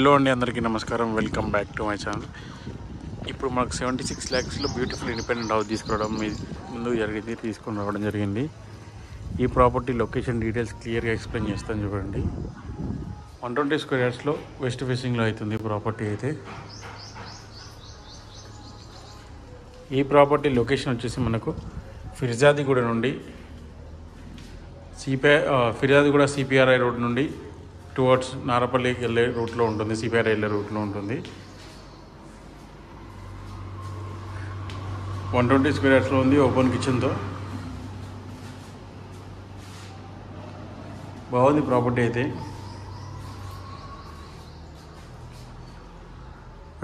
Hello అండి, అందరికీ నమస్కారం. Welcome back to my channel. ఇప్పుడు మనకు 76 lakhsలో బ్యూటిఫుల్ ఇండిపెండెంట్ హౌస్ తీసుకురావడం తీసుకొని రావడం జరిగింది. ఈ ప్రాపర్టీ లొకేషన్ డీటెయిల్స్ క్లియర్గా ఎక్స్ప్లెయిన్ చేస్తాను చూడండి. 120 square yardsలో వెస్ట్ ఫేసింగ్లో అవుతుంది ప్రాపర్టీ అయితే. ఈ ప్రాపర్టీ లొకేషన్ వచ్చేసి మనకు ఫిర్జాదిగూడ నుండి ఫిర్జాదిగూడ సిపిఆర్ఐ రోడ్ నుండి టువర్డ్స్ నారపల్లికి వెళ్ళే రూట్లో ఉంటుంది. సిపిఆర్ఐ వెళ్ళే రూట్లో ఉంటుంది. 120 square yardsలో ఉంది. ఓపెన్ కిచెన్తో బాగుంది ప్రాపర్టీ అయితే.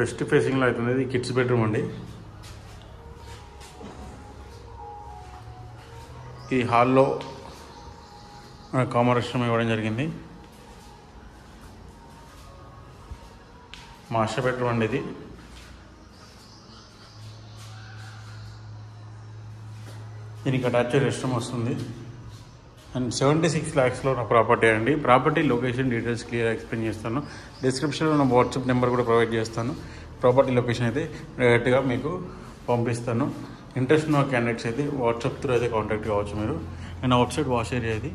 వెస్ట్ ఫేసింగ్లో అవుతుంది. ఇది కిడ్స్ బెడ్రూమ్ అండి. ఈ హాల్లో కామన్ రెస్ట్రూమ్ ఇవ్వడం జరిగింది. మాస్టర్ బెడ్రూమ్ అండి ఇది. దీనికి అటాచ్ రెస్ట్రూమ్ వస్తుంది. అండ్ 76 lakhsలో నా ప్రాపర్టీ అండి. Property location details clear explain చేస్తాను. డిస్క్రిప్షన్లో నా వాట్సాప్ నెంబర్ కూడా ప్రొవైడ్ చేస్తాను. ప్రాపర్టీ లొకేషన్ అయితే డైరెక్ట్గా మీకు పంపిస్తాను. ఇంట్రెస్ట్ ఉన్న క్యాండిడేట్స్ అయితే వాట్సాప్ త్రూ అయితే కాంటాక్ట్ కావచ్చు మీరు. And out side wash area ఇది.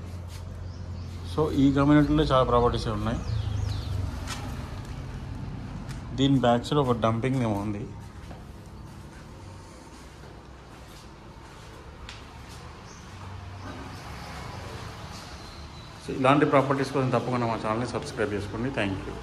సో ఈ కమ్యూనిటీలో చాలా ప్రాపర్టీస్ ఉన్నాయి. దీని బ్యాక్స్లో ఒక డంపింగ్ ఏమో ఉంది. సో ఇలాంటి ప్రాపర్టీస్ కోసం తప్పకుండా మా ఛానల్ని సబ్స్క్రైబ్ చేసుకోండి. Thank you.